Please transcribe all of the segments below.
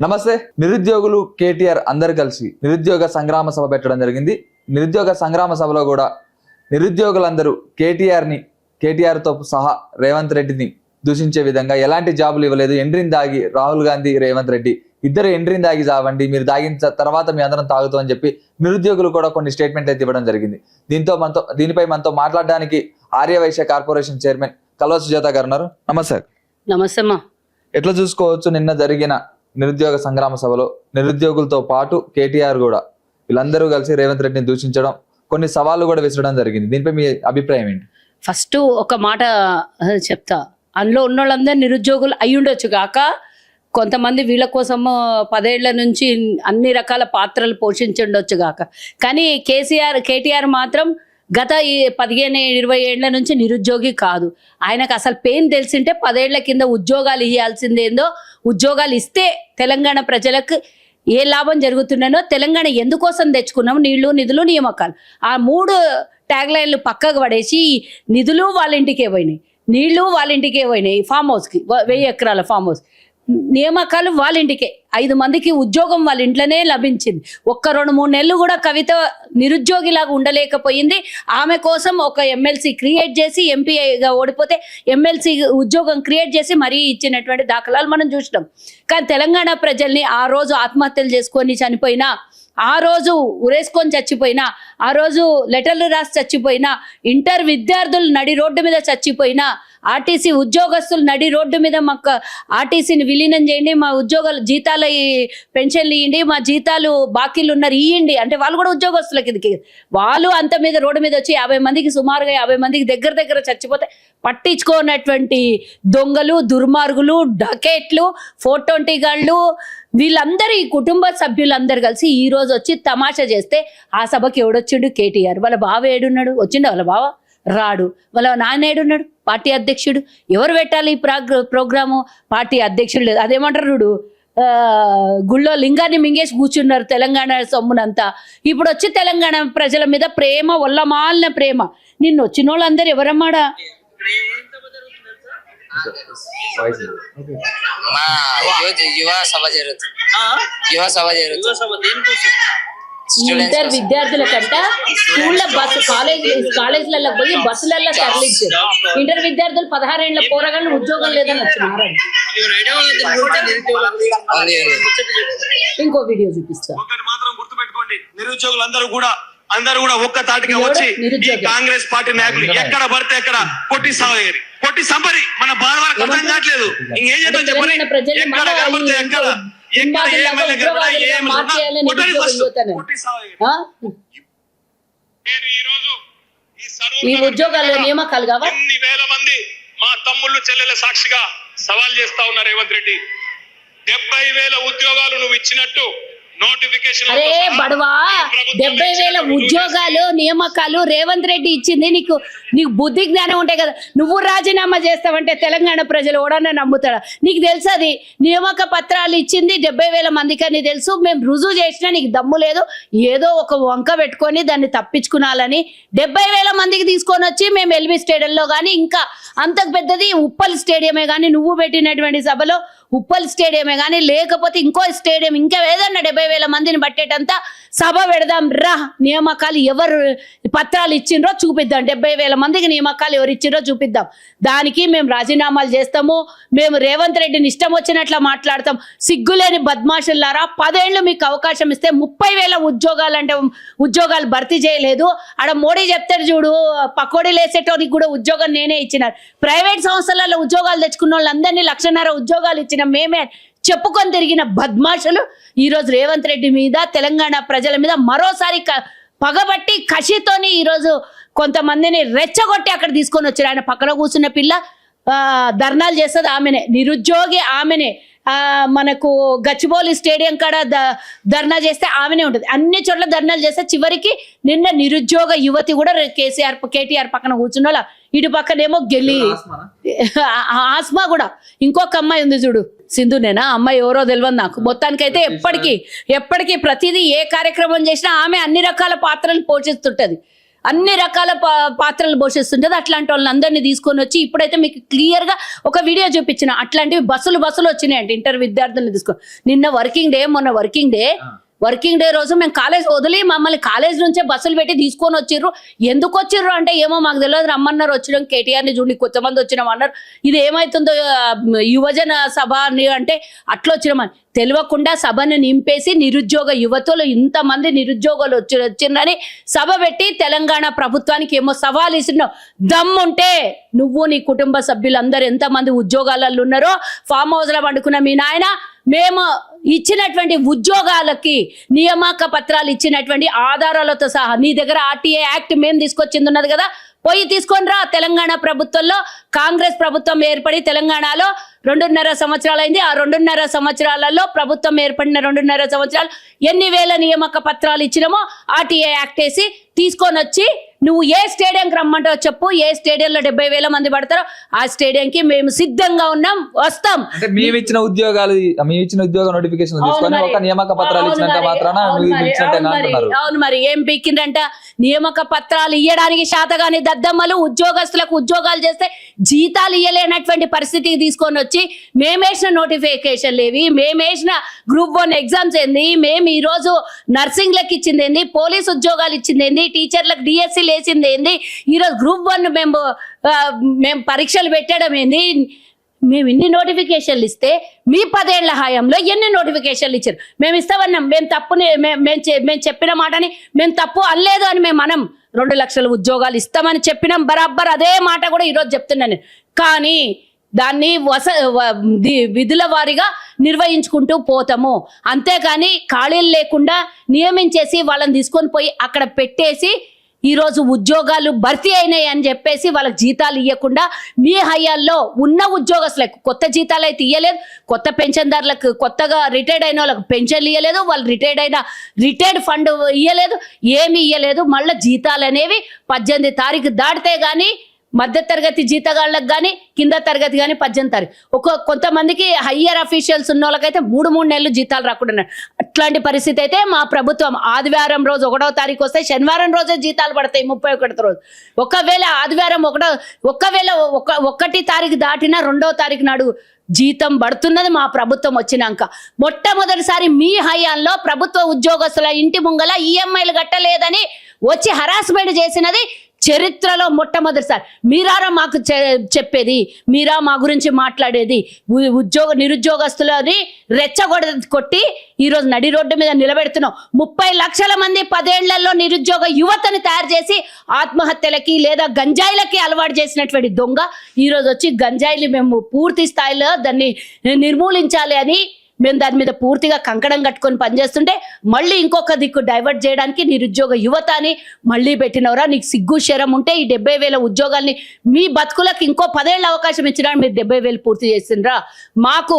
నమస్తే. నిరుద్యోగులు కేటీఆర్ అందరు కలిసి నిరుద్యోగ సంగ్రామ సభ పెట్టడం జరిగింది. నిరుద్యోగ సంగ్రామ సభలో కూడా నిరుద్యోగులందరూ కేటీఆర్తో సహా రేవంత్ రెడ్డిని దూషించే విధంగా ఎలాంటి జాబులు ఇవ్వలేదు, ఎండ్రిని దాగి రాహుల్ గాంధీ రేవంత్ రెడ్డి ఇద్దరు ఎండ్రిని దాగి చావండి, మీరు దాగిన తర్వాత మీ అందరం తాగుతాం అని చెప్పి నిరుద్యోగులు కూడా కొన్ని స్టేట్మెంట్లు అయితే ఇవ్వడం జరిగింది. దీనిపై మనతో మాట్లాడడానికి ఆర్యవైశ్య కార్పొరేషన్ చైర్మన్ కల్వ సుజాత గారు ఉన్నారు. నమస్తే. నమస్తే అమ్మా. ఎట్లా చూసుకోవచ్చు, నిన్న జరిగిన నిరుద్యోగ సంగ్రామ సభలో నిరుద్యోగులతో పాటు కేటీఆర్ కూడా వీళ్ళందరూ కలిసి రేవంత్ రెడ్డిని దూషించడం, కొన్ని సవాళ్లు కూడా విసరడం జరిగింది. దీనిపై మీ అభిప్రాయం ఏంటి? ఫస్ట్ ఒక మాట చెప్తా, అందులో ఉన్న వాళ్ళందరూ నిరుద్యోగులు అయి ఉండొచ్చు కాక కొంతమంది వీళ్ళ కోసము 10 ఏళ్ల నుంచి అన్ని రకాల పాత్రలు పోషించుండొచ్చు కాక, కానీ కేటీఆర్ మాత్రం గత 15-20 ఏళ్ల నుంచి నిరుద్యోగి కాదు. ఆయనకు అసలు పెయిన్ తెలిసింటే 10 ఏళ్ల కింద ఉద్యోగాలు ఇవ్వాల్సిందేందో, ఉద్యోగాలు ఇస్తే తెలంగాణ ప్రజలకు ఏ లాభం జరుగుతున్నానో, తెలంగాణ ఎందుకోసం తెచ్చుకున్నాము, నీళ్లు నిధులు నియామకాలు, ఆ 3 ట్యాగ్ లైన్లు పక్కకు పడేసి నిధులు వాళ్ళ ఇంటికే పోయినాయి, నీళ్లు వాళ్ళ ఇంటికే పోయినాయి, ఫామ్ హౌస్కి 1000 ఎకరాల ఫామ్ హౌస్, నియామకాలు వాళ్ళ ఇంటికే, 5 మందికి ఉద్యోగం వాళ్ళ ఇంట్లోనే లభించింది. ఒక్క 2-3 నెలలు కూడా కవిత నిరుద్యోగిలాగా ఉండలేకపోయింది. ఆమె కోసం ఒక ఎమ్మెల్సీ క్రియేట్ చేసి, ఎంపీగా ఓడిపోతే ఎమ్మెల్సీ ఉద్యోగం క్రియేట్ చేసి మరీ ఇచ్చినటువంటి దాఖలాలు మనం చూసినాం. కానీ తెలంగాణ ప్రజల్ని ఆ రోజు ఆత్మహత్యలు చేసుకొని చనిపోయినా, ఆ రోజు ఉరేసుకొని చచ్చిపోయినా, ఆ రోజు లెటర్లు రాసి చచ్చిపోయినా, ఇంటర్ విద్యార్థులు నడి రోడ్డు మీద చచ్చిపోయినా, ఆర్టీసీ ఉద్యోగస్తులు నడి రోడ్డు మీద మాకు ఆర్టీసీని విలీనం చేయండి, మా ఉద్యోగాలు జీతాలు పెన్షన్లు ఇవ్వండి, మా జీతాలు బాకీలు ఉన్నారు ఇవ్వండి అంటే వాళ్ళు కూడా ఉద్యోగస్తుల కిందకి, వాళ్ళు అంత మీద రోడ్డు మీద వచ్చి 50 మందికి సుమారుగా 50 మందికి దగ్గర చచ్చిపోతే పట్టించుకోనటువంటి దొంగలు, దుర్మార్గులు, డకెట్లు, 420 గాళ్ళు, వీళ్ళందరూ ఈ కుటుంబ సభ్యులందరూ కలిసి ఈ రోజు వచ్చి తమాషా చేస్తే ఆ సభకి ఎవడొచ్చిండు? కేటీఆర్. వాళ్ళ బావ ఏడున్నాడు? వచ్చిండు వాళ్ళ బావ? రాడు. వాళ్ళ నాన్న ఏడున్నాడు? పార్టీ అధ్యక్షుడు. ఎవరు పెట్టాలి ఈ ప్రోగ్రాము? పార్టీ అధ్యక్షుడు లేదు. అదేమంటారు చూడు, గుళ్ళో లింగాన్ని మింగేసి కూర్చున్నారు తెలంగాణ సొమ్మునంతా. ఇప్పుడు వచ్చి తెలంగాణ ప్రజల మీద ప్రేమ, ఒళ్ళమాలిన ప్రేమ. నిన్న వచ్చిన వాళ్ళందరూ ఎవరమ్మాడా? ఇంటర్ విద్యార్థుల కంట స్కూళ్ళ బస్సు కాలేజీలలో పోయి బస్సులలో తరలించారు. ఇంటర్ విద్యార్థులు 16 ఏళ్ల పోరగాళ్ళు ఉద్యోగం లేదని వచ్చినారు. ఇంకో వీడియో చూపిస్తా. నిరుద్యోగులందరూ కూడా ఒక్క తాటికి వచ్చి కాంగ్రెస్ పార్టీ నాయకులు ఎక్కడ పడితే ఎక్కడ కొట్టి సంపరి మన బాధలకు అర్థం కావట్లేదు. ఇంకేం చేద్దాం చెప్పండి? ఎక్కడ కనబడితే ఎక్కడ ఈ ఉద్యోగాల నియామకాలు కావా? ఎన్ని వేల మంది మా తమ్ముళ్ళు చెల్లెల సాక్షిగా సవాల్ చేస్తా ఉన్నారు రేవంత్ రెడ్డి. 70,000 ఉద్యోగాలు నువ్వు ఇచ్చినట్టు నోటిఫికేషన్. అరే బడవా, 70,000 ఉద్యోగాలు నియామకాలు రేవంత్ రెడ్డి ఇచ్చింది. నీకు బుద్ధి జ్ఞానం ఉంటాయి కదా, నువ్వు రాజీనామా చేస్తావంటే తెలంగాణ ప్రజలు ఓడన్నా నమ్ముతాడా? నీకు తెలుసు అది నియామక పత్రాలు ఇచ్చింది 70,000 మందికి అని తెలుసు. మేము రుజువు చేసినా నీకు దమ్ము లేదు. ఏదో ఒక వంక పెట్టుకొని దాన్ని తప్పించుకునాలని 70,000 మందికి తీసుకొని వచ్చి మేము ఎల్బీ స్టేడియంలో కానీ, ఇంకా అంతకు పెద్దది ఉప్పల్ స్టేడియమే కానీ, నువ్వు పెట్టినటువంటి సభలో ఉప్పల్ స్టేడియమే కానీ, లేకపోతే ఇంకో స్టేడియం, ఇంకా ఏదన్నా 70,000 మందిని పట్టేటంత సభ పెడదాం రా. నియామకాలు ఎవరు పత్రాలు ఇచ్చిండ్రో చూపిద్దాం. 70,000 మందికి నియామకాలు ఎవరు ఇచ్చిండ్రో చూపిద్దాం. దానికి మేము రాజీనామాలు చేస్తాము. మేము రేవంత్ రెడ్డిని ఇష్టం వచ్చినట్లు మాట్లాడతాం. సిగ్గులేని బద్మాషులారా, 10 ఏళ్ళు మీకు అవకాశం ఇస్తే 30,000 ఉద్యోగాలు అంటే ఉద్యోగాలు భర్తీ చేయలేదు. ఆడ మోడీ చెప్తాడు చూడు, పకోడీలు వేసేటోనికి కూడా ఉద్యోగం నేనే ఇచ్చినారు. ప్రైవేట్ సంస్థలలో ఉద్యోగాలు తెచ్చుకున్న వాళ్ళందరినీ 1,50,000 ఉద్యోగాలు ఇచ్చిన మేమే చెప్పుకొని తిరిగిన బద్మాషులు ఈరోజు రేవంత్ రెడ్డి మీద, తెలంగాణ ప్రజల మీద మరోసారి పగబట్టి కషితోని ఈరోజు కొంతమందిని రెచ్చగొట్టి అక్కడ తీసుకొని వచ్చారు. ఆయన పక్కన కూర్చున్న పిల్ల ధర్నాలు చేస్తుంది ఆమెనే, నిరుద్యోగి ఆమెనే. మనకు గచ్చిబౌలి స్టేడియం కాడ ధర్నా చేస్తే ఆమెనే ఉంటుంది. అన్ని చోట్ల ధర్నాలు చేస్తే చివరికి నిన్న నిరుద్యోగ యువతి కూడా కేటీఆర్ పక్కన కూర్చున్న ఇటు పక్కనేమో గెల్లి ఆస్మా కూడా, ఇంకొక అమ్మాయి ఉంది చూడు, సింధునేనా అమ్మాయి ఎవరో తెలియదు నాకు. మొత్తానికైతే ఎప్పటికీ ప్రతిదీ ఏ కార్యక్రమం చేసినా ఆమె అన్ని రకాల పాత్రలు పోషిస్తుంటది. అన్ని రకాల పాత్రలు పోషిస్తుంటది. అట్లాంటి వాళ్ళని అందరినీ తీసుకొని వచ్చి ఇప్పుడైతే మీకు క్లియర్ గా ఒక వీడియో చూపించిన అట్లాంటివి బస్సులు వచ్చినాయండి ఇంటర్ విద్యార్థులను తీసుకొని. నిన్న వర్కింగ్ డే, మొన్న వర్కింగ్ డే రోజు మేము కాలేజ్ వదిలి మమ్మల్ని కాలేజ్ నుంచే బస్సులు పెట్టి తీసుకొని వచ్చిర్రు. ఎందుకు వచ్చిర్రు అంటే ఏమో మాకు తెలియదు, రమ్మన్నారు. వచ్చడం కేటీఆర్ని చూడండి కొంతమంది వచ్చినాం అన్నారు. ఇది ఏమైతుందో యువజన సభ అంటే అట్లా వచ్చినామని తెలియకుండా సభను నింపేసి నిరుద్యోగ యువతులు ఇంతమంది నిరుద్యోగులు వచ్చిందని సభ పెట్టి తెలంగాణ ప్రభుత్వానికి ఏమో సవాల్ ఇస్తున్నావు. దమ్ముంటే నువ్వు నీ కుటుంబ సభ్యులందరూ ఎంతమంది ఉద్యోగాలలో ఉన్నారో ఫామ్ హౌస్ లో పండుకున్న మీ నాయన మేము ఇచ్చినటువంటి ఉద్యోగాలకి నియామక పత్రాలు ఇచ్చినటువంటి ఆధారాలతో సహా నీ దగ్గర ఆర్టీఏ యాక్ట్ మేము తీసుకొచ్చింది ఉన్నది కదా, పోయి తీసుకొని రా. తెలంగాణ ప్రభుత్వంలో కాంగ్రెస్ ప్రభుత్వం ఏర్పడి తెలంగాణలో 2.5 సంవత్సరాలు అయింది. ఆ 2.5 సంవత్సరాలలో ప్రభుత్వం ఏర్పడిన 2.5 సంవత్సరాలు ఎన్ని వేల నియామక పత్రాలు ఇచ్చినామో ఆర్టీఏ యాక్ట్ వేసి తీసుకొని వచ్చి నువ్వు ఏ స్టేడియంకి రమ్మంటావు చెప్పు. ఏ స్టేడియంలో 70,000 మంది పడతారో ఆ స్టేడియంకి మేము సిద్ధంగా ఉన్నాం, వస్తాం. అంటే మేము ఇచ్చిన ఉద్యోగ నోటిఫికేషన్ తీసుకొని ఒక నియామక పత్రాలు ఇచ్చినంత మాత్రాన అవును మరి ఏం పీకిందంట. నియామక పత్రాలు ఇయ్యడానికి శాతగాని దద్దమ్మలు ఉద్యోగస్తులకు ఉద్యోగాలు చేస్తే జీతాలు ఇయ్యలేనటువంటి పరిస్థితికి తీసుకొని వచ్చి మేమేసిన నోటిఫికేషన్ లేవి, మేమేసిన గ్రూప్ 1 ఎగ్జామ్స్ ఏంది, మేము ఈ రోజు నర్సింగ్లకు ఇచ్చింది ఏంది, పోలీస్ ఉద్యోగాలు ఇచ్చింది ఏంది, టీచర్లకు డిఎస్సీ లేచింది ఏంది, ఈరోజు గ్రూప్ 1 మేము పరీక్షలు పెట్టడం ఏంది. మేము ఇన్ని నోటిఫికేషన్లు ఇస్తే మీ 10 ఏళ్ల హయాంలో ఎన్ని నోటిఫికేషన్లు ఇచ్చారు? మేము ఇస్తామన్నాం, మేము తప్పుని మేము చెప్పిన మాటని మేము తప్పు అనలేదు అని మేము మనం 2 లక్షల ఉద్యోగాలు ఇస్తామని చెప్పినాం. బరాబర్ అదే మాట కూడా ఈరోజు చెప్తున్నాను. కానీ దాన్ని విధుల వారీగా నిర్వహించుకుంటూ పోతాము. అంతేగాని ఖాళీలు లేకుండా నియమించేసి వాళ్ళని తీసుకొని పోయి అక్కడ పెట్టేసి ఈరోజు ఉద్యోగాలు భర్తీ అయినాయి అని చెప్పేసి వాళ్ళకి జీతాలు ఇవ్వకుండా మీ హయాల్లో ఉన్న ఉద్యోగస్తులకు కొత్త జీతాలు అయితే ఇవ్వలేదు, కొత్త పెన్షన్దారులకు కొత్తగా రిటైర్డ్ అయిన వాళ్ళకి పెన్షన్లు ఇవ్వలేదు, వాళ్ళు రిటైర్డ్ ఫండ్ ఇవ్వలేదు, ఏమి ఇవ్వలేదు. మళ్ళీ జీతాలు అనేవి 18 తారీఖు దాటితే కానీ మధ్య తరగతి జీతగాళ్ళకి కానీ కింద తరగతి కానీ 18 తారీఖు. కొంతమందికి హయ్యర్ అఫీషియల్స్ ఉన్న వాళ్ళకైతే 3 నెలలు జీతాలు రాకుండా. అట్లాంటి పరిస్థితి అయితే మా ప్రభుత్వం ఆదివారం రోజు 1వ తారీఖు వస్తే శనివారం రోజే జీతాలు పడతాయి 31వ రోజు. ఒకవేళ ఆదివారం 1 తారీఖు దాటినా 2వ తారీఖు నాడు జీతం పడుతున్నది మా ప్రభుత్వం వచ్చినాక. మొట్టమొదటిసారి మీ హయాంలో ప్రభుత్వ ఉద్యోగస్తుల ఇంటి ముంగల ఈఎంఐలు కట్టలేదని వచ్చి హరాస్మెంట్ చేసినది చరిత్రలో మొట్టమొదటిసారి. మీరారా మాకు చెప్పేది, మీరా మా గురించి మాట్లాడేది. నిరుద్యోగస్తులని కొట్టి ఈరోజు నడి రోడ్డు మీద నిలబెడుతున్నాం. 30 లక్షల మంది 10 ఏళ్లలో నిరుద్యోగ యువతని తయారు చేసి ఆత్మహత్యలకి లేదా గంజాయిలకి అలవాటు చేసినటువంటి దొంగ ఈరోజు వచ్చి గంజాయిలు మేము పూర్తి స్థాయిలో దాన్ని నిర్మూలించాలి అని మేము దాని మీద పూర్తిగా కంకణం కట్టుకొని పనిచేస్తుంటే మళ్ళీ ఇంకొక దిక్కు డైవర్ట్ చేయడానికి నిరుద్యోగ యువత అని మళ్ళీ పెట్టినవరా. నీకు సిగ్గు శరం ఉంటే ఈ 70,000 ఉద్యోగాల్ని మీ బతుకులకు ఇంకో 10 ఏళ్ళ అవకాశం ఇచ్చినా మీరు 70,000 పూర్తి చేసిండ్రా. మాకు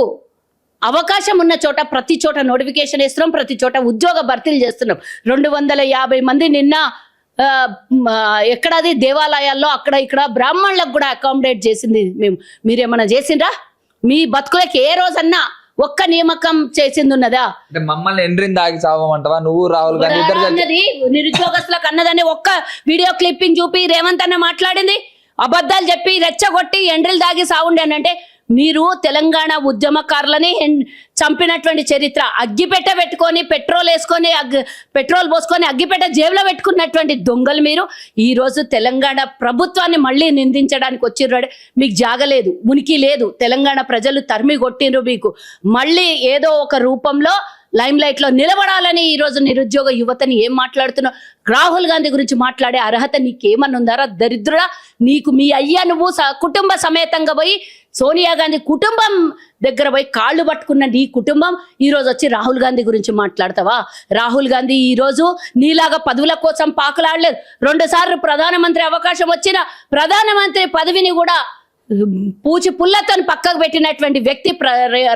అవకాశం ఉన్న చోట ప్రతి చోట నోటిఫికేషన్ ఇస్తున్నాం, ప్రతి చోట ఉద్యోగ భర్తీలు చేస్తున్నాం. 250 మంది నిన్న ఎక్కడది దేవాలయాల్లో అక్కడ ఇక్కడ బ్రాహ్మణులకు కూడా అకామిడేట్ చేసింది మేము. మీరేమన్నా చేసిండ్రా? మీ బతుకులకి ఏ రోజన్నా ఒక్క నియామకం చేసింది ఉన్నదా? మమ్మల్ని ఎండ్రిని దాగి చావమంటావా నువ్వు రాహుల్ గాంధీ? నిరుద్యోగస్తులకు అన్నదాన్ని ఒక్క వీడియో క్లిప్పింగ్ చూపి రేవంత్ అన్న మాట్లాడింది అబద్ధాలు చెప్పి రెచ్చగొట్టి ఎండ్రిలు దాగి సావుండి అని అంటే మీరు తెలంగాణ ఉద్యమకారులని చంపినటువంటి చరిత్ర. అగ్గిపెట్ట పెట్టుకొని పెట్రోల్ పోసుకొని అగ్గిపెట్ట జేబులో పెట్టుకున్నటువంటి దొంగలు మీరు. ఈరోజు తెలంగాణ ప్రభుత్వాన్ని మళ్ళీ నిందించడానికి వచ్చిర్రు. మీకు జాగలేదు, ఉనికి లేదు. తెలంగాణ ప్రజలు తరిమి కొట్టిండ్రు. మీకు మళ్ళీ ఏదో ఒక రూపంలో లైమ్ లైట్ లో నిలబడాలని ఈరోజు నిరుద్యోగ యువతని ఏం మాట్లాడుతున్నావు? రాహుల్ గాంధీ గురించి మాట్లాడే అర్హత నీకేమన్నా ఉందారా? దరిద్రుడా, నీకు మీ అయ్యా నువ్వు కుటుంబ సమేతంగా పోయి సోనియా గాంధీ కుటుంబం దగ్గర పోయి కాళ్ళు పట్టుకున్న నీ కుటుంబం ఈరోజు వచ్చి రాహుల్ గాంధీ గురించి మాట్లాడతావా? రాహుల్ గాంధీ ఈరోజు నీలాగా పదవుల కోసం పాకులాడలేదు. 2 సార్లు ప్రధానమంత్రి అవకాశం వచ్చిన ప్రధానమంత్రి పదవిని కూడా పూచి పుల్లతో పక్కకు పెట్టినటువంటి వ్యక్తి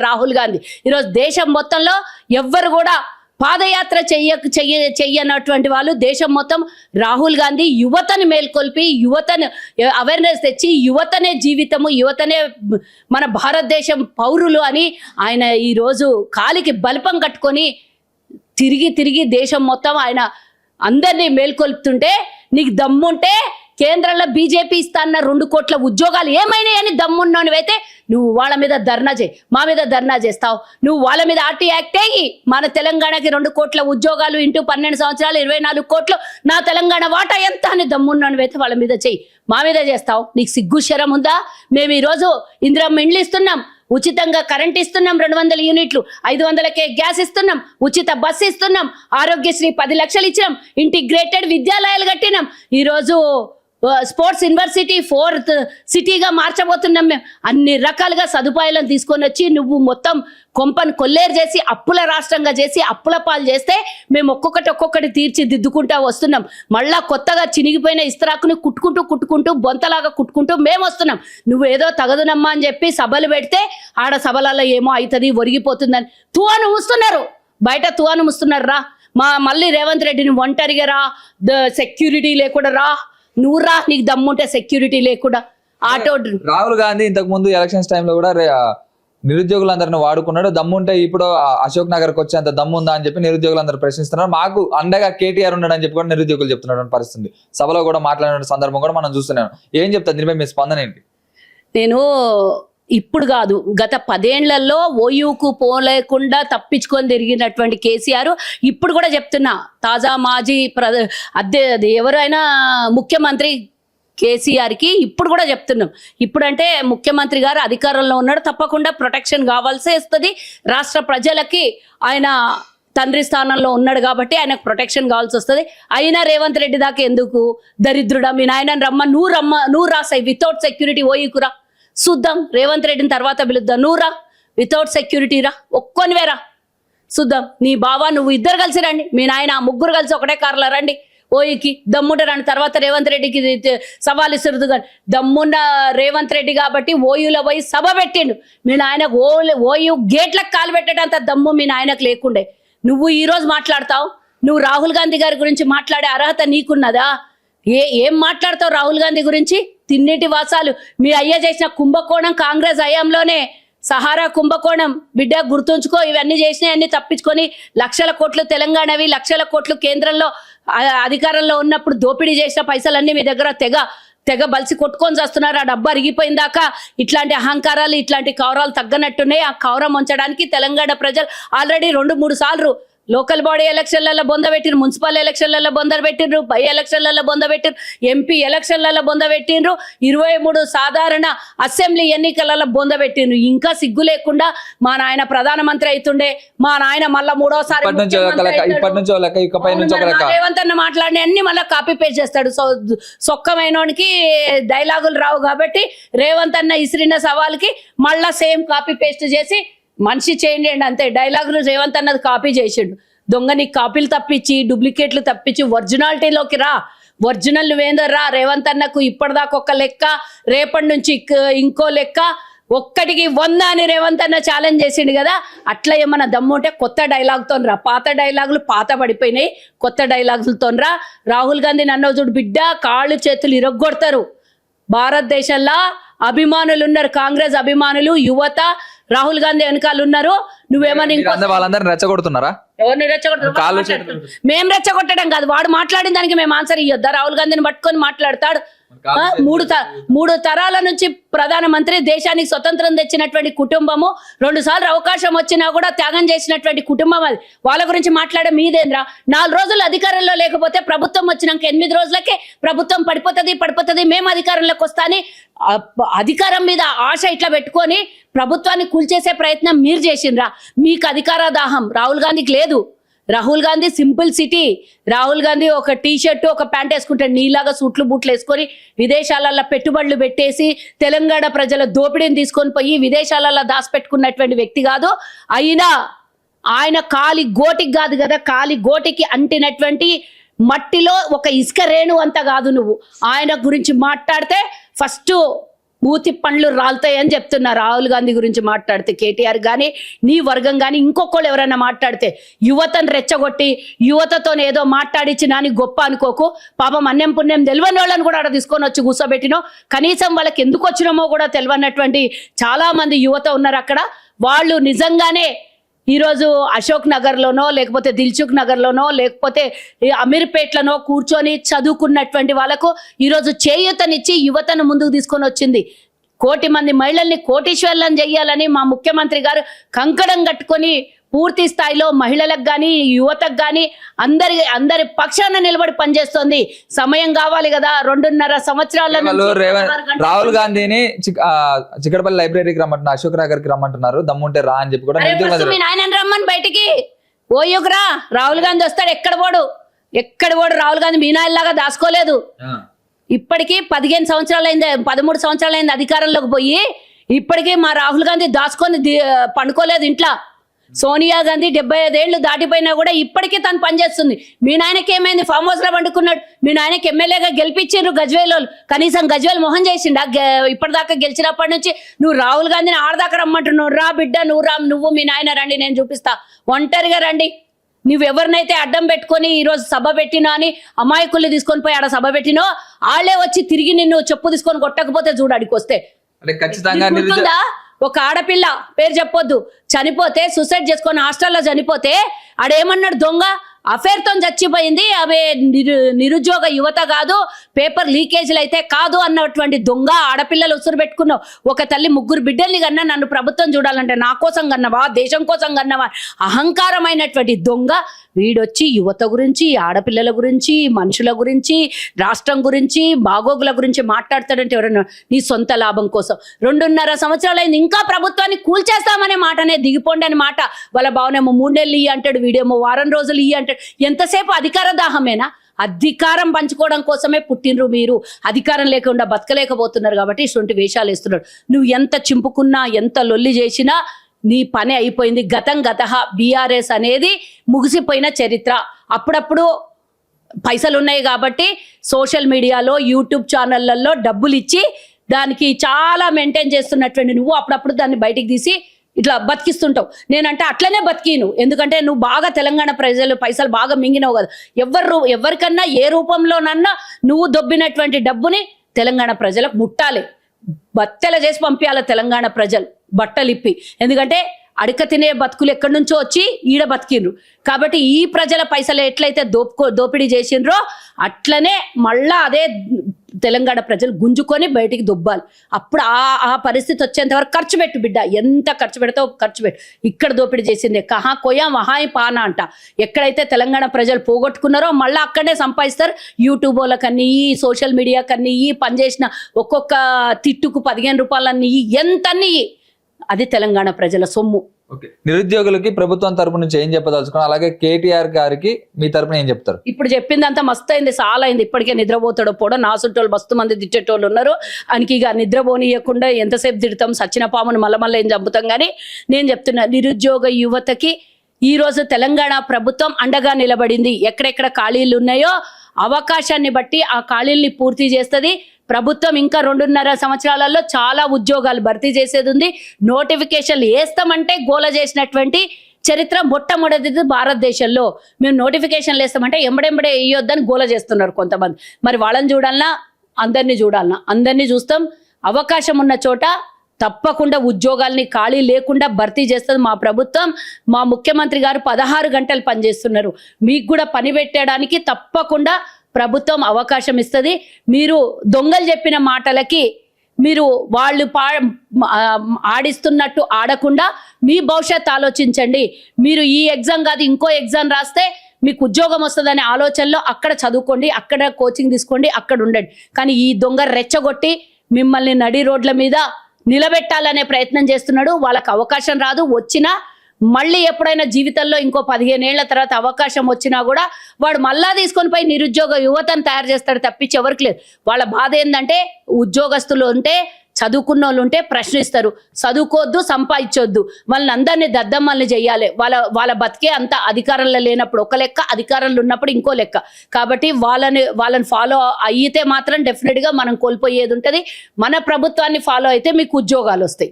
రాహుల్ గాంధీ. ఈరోజు దేశం మొత్తంలో ఎవ్వరు కూడా పాదయాత్ర చెయ్యనటువంటి వాళ్ళు దేశం మొత్తం రాహుల్ గాంధీ యువతను మేల్కొల్పి యువతను అవేర్నెస్ తెచ్చి యువతనే జీవితము, యువతనే మన భారతదేశం పౌరులు అని ఆయన ఈరోజు కాలికి బల్పం కట్టుకొని తిరిగి దేశం మొత్తం ఆయన అందరినీ మేల్కొల్పుతుంటే నీకు దమ్ముంటే కేంద్రంలో బీజేపీ ఇస్తాన్న 2 కోట్ల ఉద్యోగాలు ఏమైనాయని దమ్మున్నోనివైతే నువ్వు వాళ్ళ మీద ధర్నా చేయి, మా మీద ధర్నా చేస్తావు. నువ్వు వాళ్ళ మీద ఆర్టీ యాక్ట్ అయ్యి మన తెలంగాణకి 2 కోట్ల ఉద్యోగాలు ఇంటూ 12 సంవత్సరాలు 24 కోట్లు నా తెలంగాణ వాటా ఎంత అని దమ్మున్నోనివైతే వాళ్ళ మీద చెయ్యి, మా మీద చేస్తావు. నీకు సిగ్గు శరం ఉందా? మేము ఈరోజు ఇందిరమ్మ ఇండ్లు ఇస్తున్నాం, ఉచితంగా కరెంట్ ఇస్తున్నాం, 200 యూనిట్లు, 500కే గ్యాస్ ఇస్తున్నాం, ఉచిత బస్సు ఇస్తున్నాం, ఆరోగ్యశ్రీ 10 లక్షలు ఇచ్చినాం, ఇంటిగ్రేటెడ్ విద్యాలయాలు కట్టినాం. ఈరోజు స్పోర్ట్స్ యూనివర్సిటీ 4th సిటీగా మార్చబోతున్నాం. మేము అన్ని రకాలుగా సదుపాయాలను తీసుకొని వచ్చి నువ్వు మొత్తం కొంపను కొల్లేరు చేసి అప్పుల రాష్ట్రంగా చేసి అప్పుల పాలు చేస్తే మేము ఒక్కొక్కటి తీర్చిదిద్దుకుంటా వస్తున్నాం. మళ్ళా కొత్తగా చినిగిపోయిన ఇస్తరాకుని కుట్టుకుంటూ బొంతలాగా కుట్టుకుంటూ మేము వస్తున్నాం. నువ్వు ఏదో తగదునమ్మా అని చెప్పి సభలు పెడితే ఆడ సభలలో ఏమో అవుతుంది ఒరిగిపోతుందని తువాను మూస్తున్నారు, బయట తువాను మూస్తున్నారు. రా మళ్ళీ రేవంత్ రెడ్డిని ఒంటరిగా రా, సెక్యూరిటీ లేకుండా రా, నువ్వు రా, నీకు దమ్ముంటే సెక్యూరిటీ లేకుండా ఆటో. రాహుల్ గాంధీ ఇంతకు ముందు ఎలక్షన్స్ టైంలో కూడా నిరుద్యోగులందరిని వాడుకున్నాడు. దమ్ముంటే ఇప్పుడు అశోక్ నగర్కి వచ్చేంత దమ్ముందా అని చెప్పి నిరుద్యోగులందరూ ప్రశ్నిస్తున్నారు. మాకు అండగా కేటీఆర్ ఉన్నాడని చెప్పి కూడా నిరుద్యోగులు చెప్తున్నటువంటి పరిస్థితి, సభలో కూడా మాట్లాడిన సందర్భం కూడా మనం చూస్తున్నాం. ఏం చెప్తారు దీనిపై మీ స్పందన ఏంటి? నేను ఇప్పుడు కాదు, గత 10 ఏళ్లలో ఓయూకు పోలేకుండా తప్పించుకొని తిరిగినటువంటి కేసీఆర్ ఇప్పుడు కూడా చెప్తున్నా, తాజా మాజీ ఎవరైనా ముఖ్యమంత్రి కేసీఆర్కి ఇప్పుడు కూడా చెప్తున్నాం. ఇప్పుడంటే ముఖ్యమంత్రి గారు అధికారంలో ఉన్నాడు, తప్పకుండా ప్రొటెక్షన్ కావాల్సి వస్తుంది. రాష్ట్ర ప్రజలకి ఆయన తండ్రి స్థానంలో ఉన్నాడు కాబట్టి ఆయనకు ప్రొటెక్షన్ కావాల్సి వస్తుంది. అయినా రేవంత్ రెడ్డి దాకా ఎందుకు దరిద్రుడా, మీ నాయనని నువ్వు రాసాయి వితౌట్ సెక్యూరిటీ ఓయూకురా, చూద్దాం. రేవంత్ రెడ్డిని తర్వాత పిలుద్దాం, నువ్వు రా వితౌట్ సెక్యూరిటీ రా, ఒక్కొనివే రా, చూద్దాం. నీ బావ నువ్వు ఇద్దరు కలిసి రండి, మీ నాయన ముగ్గురు కలిసి ఒకటే కార్లో రండి ఓయికి, దమ్ముంట రండి. తర్వాత రేవంత్ రెడ్డికి సవాల్ ఇస్తురుదు కానీ దమ్మున్న రేవంత్ రెడ్డి కాబట్టి ఓయూలో పోయి సభ పెట్టిండు. మీ నాయనకు ఓయూ గేట్లకు కాలు పెట్టేటంత దమ్ము మీ నాయనకు లేకుండే. నువ్వు ఈరోజు మాట్లాడతావు, నువ్వు రాహుల్ గాంధీ గారి గురించి మాట్లాడే అర్హత నీకున్నదా? ఏం మాట్లాడతావు రాహుల్ గాంధీ గురించి? తిన్నిటి వాసాలు మీ అయ్య చేసిన కుంభకోణం కాంగ్రెస్ హయాంలోనే, సహారా కుంభకోణం బిడ్డ గుర్తుంచుకో. ఇవన్నీ చేసినాయన్నీ తప్పించుకొని లక్షల కోట్లు తెలంగాణవి, లక్షల కోట్లు కేంద్రంలో అధికారంలో ఉన్నప్పుడు దోపిడీ చేసిన పైసలన్నీ మీ దగ్గర తెగ బలిసి కొట్టుకొని చేస్తున్నారు. ఆ డబ్బు అరిగిపోయిందాక ఇట్లాంటి అహంకారాలు ఇట్లాంటి కౌరాలు తగ్గనట్టున్నాయి. ఆ కౌరం ఉంచడానికి తెలంగాణ ప్రజలు ఆల్రెడీ 2-3 సార్లు లోకల్ బాడీ ఎలక్షన్లలో బొందబెట్టిరు, మున్సిపల్ ఎలక్షన్లలో బొందబెట్టిండ్రు, బై ఎలక్షన్లలో బొందబెట్టిరు, ఎంపీ ఎలక్షన్లలో బొందబెట్టిండ్రు, 23 సాధారణ అసెంబ్లీ ఎన్నికలలో బొందబెట్టిండ్రు. ఇంకా సిగ్గు లేకుండా మా నాయన ప్రధానమంత్రి అవుతుండే, మా నాయన మళ్ళా 3వసారి రేవంత్ అన్న మాట్లాడిన అన్ని మళ్ళీ కాపీ పేస్ట్ చేస్తాడు. సొక్కమైనోనికి డైలాగులు రావు కాబట్టి రేవంత్ అన్న ఇసిరిన సవాల్కి మళ్ళా సేమ్ కాపీ పేస్ట్ చేసి మనిషి చేయండి అంతే. డైలాగులు రేవంత్ అన్నది కాపీ చేసిండు. దొంగ నీకు కాపీలు తప్పించి డూప్లికేట్లు తప్పించి ఒరిజినాలిటీలోకి రా, ఒరిజినల్ నువ్వేందో రా. రేవంత్ అన్నకు ఇప్పటిదాకా ఒక లెక్క, రేపటి నుంచి ఇంకో లెక్క, 1కి 100 అని రేవంత్ అన్న ఛాలెంజ్ చేసిండు కదా. అట్లా ఏమన్నా దమ్ము ఉంటే కొత్త డైలాగ్తో రా. పాత డైలాగులు పాత పడిపోయినాయి, కొత్త డైలాగులతో రా. రాహుల్ గాంధీ నన్ను చూడు బిడ్డ, కాళ్ళు చేతులు ఇరగొడతారు. భారతదేశంలో అభిమానులు ఉన్నారు, కాంగ్రెస్ అభిమానులు, యువత రాహుల్ గాంధీ వెనకాల ఉన్నారు. నువ్వేమని వాళ్ళందరినీ రెచ్చగొడుతున్నారా? ఎవరిని రెచ్చగొట్టడం? మేము రెచ్చగొట్టడం కాదు, వాడు మాట్లాడిన దానికి మేము ఆన్సర్ ఇవ్వద్దా? రాహుల్ గాంధీని పట్టుకొని మాట్లాడతాడు. 3 తరాల నుంచి ప్రధానమంత్రి, దేశానికి స్వతంత్రం తెచ్చినటువంటి కుటుంబము, 2 సార్లు అవకాశం వచ్చినా కూడా త్యాగం చేసినటువంటి కుటుంబం అది. వాళ్ళ గురించి మాట్లాడే మీదేంద్రా? 4 రోజులు అధికారంలో లేకపోతే ప్రభుత్వం వచ్చినాక 8 రోజులకే ప్రభుత్వం పడిపోతుంది, మేము అధికారంలోకి వస్తాని అధికారం మీద ఆశ ఇట్లా పెట్టుకొని ప్రభుత్వాన్ని కూల్చేసే ప్రయత్నం మీరు చేసిండ్రా. మీకు అధికార దాహం రాహుల్ గాంధీకి లేదు. Rahul Gandhi simple city. రాహుల్ గాంధీ ఒక టీ-షర్ట్ ఒక ప్యాంట్ వేసుకుంటాడు, నీలాగా సూట్లు బూట్లు వేసుకొని విదేశాలలో పెట్టుబడులు పెట్టేసి తెలంగాణ ప్రజల దోపిడీని తీసుకొని పోయి విదేశాలలో దాచిపెట్టుకున్నటువంటి వ్యక్తి కాదు. అయినా ఆయన కాలి గోటికి కాదు కదా, కాలి గోటికి అంటినటువంటి మట్టిలో ఒక ఇసుక రేణు అంత కాదు నువ్వు. ఆయన గురించి మాట్లాడితే ఫస్ట్ మూతి పండ్లు రాలుతాయని చెప్తున్నా. రాహుల్ గాంధీ గురించి మాట్లాడితే, కేటీఆర్ కానీ నీ వర్గం కానీ ఇంకొకళ్ళు ఎవరైనా మాట్లాడితే యువతను రెచ్చగొట్టి యువతతో ఏదో మాట్లాడించినా అని గొప్ప అనుకోకు. పాపం అన్యం పుణ్యం తెలియని వాళ్ళని కూడా అక్కడ తీసుకొని వచ్చి కూర్చోబెట్టినో, కనీసం వాళ్ళకి ఎందుకు వచ్చినామో కూడా తెలియనటువంటి చాలా మంది యువత ఉన్నారు అక్కడ. వాళ్ళు నిజంగానే ఈరోజు అశోక్ నగర్లోనో లేకపోతే దిల్సుఖ్ నగర్లోనో లేకపోతే ఈ అమీర్పేట్లోనో కూర్చొని చదువుకున్నటువంటి వాళ్ళకు ఈరోజు చేయూతనిచ్చి యువతను ముందుకు తీసుకొని వచ్చింది. 1,00,00,000 మంది మహిళల్ని కోటీశ్వర్లను చేయాలని మా ముఖ్యమంత్రి గారు కంకణం కట్టుకొని పూర్తి స్థాయిలో మహిళలకు కానీ యువతకు కానీ అందరి పక్షాన నిలబడి పనిచేస్తోంది. సమయం కావాలి కదా, 2.5 సంవత్సరాల రాహుల్ గాంధీని చిక్కడపల్లి లైబ్రరీకి రమ్మంటున్నారు, అశోక్ నగర్ కి రమ్మంటున్నారు, దమ్ముంటే రా అని చెప్పి కూడా మీ నాయన రమ్మని బయటికి ఓయుగురా. రాహుల్ గాంధీ వస్తాడు, ఎక్కడ పోడు రాహుల్ గాంధీ మీ నాయనలాగా దాచుకోలేదు. ఇప్పటికీ 15 సంవత్సరాలైంది, 13 సంవత్సరాలైంది అధికారంలోకి పోయి, ఇప్పటికీ మా రాహుల్ గాంధీ దాచుకొని పండుకోలేదు ఇంట్లో. సోనియా గాంధీ 75 ఏళ్ళు దాటిపోయినా కూడా ఇప్పటికీ తను పనిచేస్తుంది. మీ నాయనకి ఏమైంది? ఫామ్ హౌస్ లో పండుకున్నాడు. మీ నాయనకి ఎమ్మెల్యేగా గెలిపించారు గజ్వేల్ వాళ్ళు, కనీసం గజ్వేల్ మొహం చేసిండు. ఇప్పటిదాకా గెలిచినప్పటి నుంచి నువ్వు రాహుల్ గాంధీని ఆడదాకా రమ్మంటున్నావు. రా బిడ్డ, నువ్వు మీ నాయన రండి, నేను చూపిస్తా, ఒంటరిగా రండి. నువ్వెవరినైతే అడ్డం పెట్టుకొని ఈరోజు సభ పెట్టినా అని అమాయకుల్ని తీసుకొని పోయి ఆడ సభ పెట్టినో వాళ్ళే వచ్చి తిరిగి నిన్ను చెప్పు తీసుకొని కొట్టకపోతే చూడు అడికి వస్తే. ఒక ఆడపిల్ల పేరు చెప్పొద్దు చనిపోతే, సూసైడ్ చేసుకొని హాస్టల్లో చనిపోతే ఆడేమన్నాడు? దొంగ అఫేర్ తో చచ్చిపోయింది, అవే నిరుద్యోగ యువత కాదు, పేపర్ లీకేజీలు అయితే కాదు అన్నటువంటి దొంగ ఆడపిల్లలు ఉసురు పెట్టుకున్నావు. ఒక తల్లి 3 బిడ్డల్ని కన్నా నన్ను ప్రభుత్వం చూడాలంటే నా కోసం కన్నవా, దేశం కోసం కన్నవా? అహంకారమైనటువంటి దొంగ వీడొచ్చి యువత గురించి, ఆడపిల్లల గురించి, మనుషుల గురించి, రాష్ట్రం గురించి, బాగోగుల గురించి మాట్లాడతాడంటే ఎవరన్నా నీ సొంత లాభం కోసం. 2.5 సంవత్సరాలైంది, ఇంకా ప్రభుత్వాన్ని కూల్చేస్తామనే మాటనే, దిగిపోండి అని మాట. వాళ్ళ భావనేమో 3 నెలలు ఇయ్యి అంటాడు, వీడేమో వారం రోజులు ఇయ్యి అంటాడు. ఎంతసేపు అధికార దాహమేనా? అధికారం పంచుకోవడం కోసమే పుట్టినరు మీరు. అధికారం లేకుండా బతకలేకపోతున్నారు కాబట్టి ఇటువంటి వేషాలు వేస్తున్నారు. నువ్వు ఎంత చింపుకున్నా, ఎంత లొల్లి చేసినా నీ పని అయిపోయింది. గతః బీఆర్ఎస్ అనేది ముగిసిపోయిన చరిత్ర. అప్పుడప్పుడు పైసలు ఉన్నాయి కాబట్టి సోషల్ మీడియాలో, యూట్యూబ్ ఛానళ్లలో డబ్బులు ఇచ్చి దానికి చాలా మెయింటైన్ చేస్తున్నటువంటి నువ్వు అప్పుడప్పుడు దాన్ని బయటికి తీసి ఇట్లా బతికిస్తుంటావు. నేనంటే అట్లనే బతికిను, ఎందుకంటే నువ్వు బాగా తెలంగాణ ప్రజలు పైసలు బాగా మింగినావు కదా. ఎవరికన్నా ఏ రూపంలోనన్నా నువ్వు దొబ్బినటువంటి డబ్బుని తెలంగాణ ప్రజలకు ముట్టాలి, బత్తెల చేసి పంపించాలి తెలంగాణ ప్రజలు బట్టలిప్పి. ఎందుకంటే అడక తినే బతుకులు ఎక్కడి నుంచో వచ్చి ఈడ బతికిండ్రు కాబట్టి ఈ ప్రజల పైసలు ఎట్లయితే దోపిడీ చేసిండ్రో అట్లనే మళ్ళా అదే తెలంగాణ ప్రజలు గుంజుకొని బయటికి దొబ్బాలి. అప్పుడు ఆ పరిస్థితి వచ్చేంత వరకు ఖర్చు పెట్టు బిడ్డ, ఎంత ఖర్చు పెడతావు ఖర్చు పెట్టు. ఇక్కడ దోపిడీ చేసిందే కహా కోయా వహాయి పానా అంట. ఎక్కడైతే తెలంగాణ ప్రజలు పోగొట్టుకున్నారో మళ్ళీ అక్కడనే సంపాదిస్తారు. యూట్యూబ్ వాళ్ళకన్నీ, సోషల్ మీడియా కన్నీ, పనిచేసిన ఒక్కొక్క తిట్టుకు 15 రూపాయలన్నీ, ఎంతన్నీ అది తెలంగాణ ప్రజల సొమ్ము. నిరుద్యోగులకి ప్రభుత్వం తరపు నుంచి ఏం చెప్పదలుచుకున్నా, అలాగే కేటీఆర్ గారికి మీ తరపున ఏం చెప్తారు? ఇప్పుడు చెప్పిందంతా మస్తు అయింది, చాలా అయింది. ఇప్పటికే నిద్రపోతాడో పోడో, నాసుంటోళ్ళు మస్తు మంది తిట్టేటోళ్ళు ఉన్నారు. ఆయనకి ఇక నిద్రపోనీయకుండా ఎంతసేపు తిడతాం, సచ్చిన పామును మళ్ళీ ఏం చంపుతాం. కానీ నేను చెప్తున్నా, నిరుద్యోగ యువతకి ఈరోజు తెలంగాణ ప్రభుత్వం అండగా నిలబడింది. ఎక్కడెక్కడ ఖాళీలు ఉన్నాయో అవకాశాన్ని బట్టి ఆ ఖాళీల్ని పూర్తి చేస్తుంది ప్రభుత్వం. ఇంకా 2.5 సంవత్సరాలలో చాలా ఉద్యోగాలు భర్తీ చేసేది ఉంది. నోటిఫికేషన్లు వేస్తామంటే గోల చేసినటువంటి చరిత్ర మొట్టమొదటిది భారతదేశంలో. మేము నోటిఫికేషన్లు వేస్తామంటే ఎంబడెంబడే వేయొద్దని గోల చేస్తున్నారు కొంతమంది. మరి వాళ్ళని చూడాలన్నా, అందరినీ చూస్తాం. అవకాశం ఉన్న చోట తప్పకుండా ఉద్యోగాల్ని ఖాళీ లేకుండా భర్తీ చేస్తుంది మా ప్రభుత్వం. మా ముఖ్యమంత్రి గారు 16 గంటలు పనిచేస్తున్నారు. మీకు కూడా పని పెట్టడానికి తప్పకుండా ప్రభుత్వం అవకాశం ఇస్తుంది. మీరు దొంగలు చెప్పిన మాటలకి మీరు వాళ్ళు ఆడిస్తున్నట్టు ఆడకుండా మీ భవిష్యత్తు ఆలోచించండి. మీరు ఈ ఎగ్జామ్ కాదు ఇంకో ఎగ్జామ్ రాస్తే మీకు ఉద్యోగం వస్తుందనే ఆలోచనలో అక్కడ చదువుకోండి, అక్కడ కోచింగ్ తీసుకోండి, అక్కడ ఉండండి. కానీ ఈ దొంగ రెచ్చగొట్టి మిమ్మల్ని నడి రోడ్ల మీద నిలబెట్టాలనే ప్రయత్నం చేస్తున్నాడు. వాళ్ళకి అవకాశం రాదు, వచ్చినా మళ్ళీ ఎప్పుడైనా జీవితంలో ఇంకో 15 ఏళ్ల తర్వాత అవకాశం వచ్చినా కూడా వాడు మళ్ళా తీసుకొని పోయి నిరుద్యోగ యువతను తయారు చేస్తాడు తప్పించి ఎవరికి లేదు. వాళ్ళ బాధ ఏంటంటే ఉద్యోగస్తులు ఉంటే, చదువుకున్న వాళ్ళు ఉంటే ప్రశ్నిస్తారు, చదువుకోవద్దు, సంపాదించొద్దు, వాళ్ళని అందరినీ దద్దమ్మల్ని చెయ్యాలి. వాళ్ళ బతికే అంత అధికారంలో లేనప్పుడు ఒక లెక్క, అధికారంలో ఉన్నప్పుడు ఇంకో లెక్క. కాబట్టి వాళ్ళని ఫాలో అయితే మాత్రం డెఫినెట్గా మనం కోల్పోయేది ఉంటుంది. మన ప్రభుత్వాన్ని ఫాలో అయితే మీకు ఉద్యోగాలు వస్తాయి.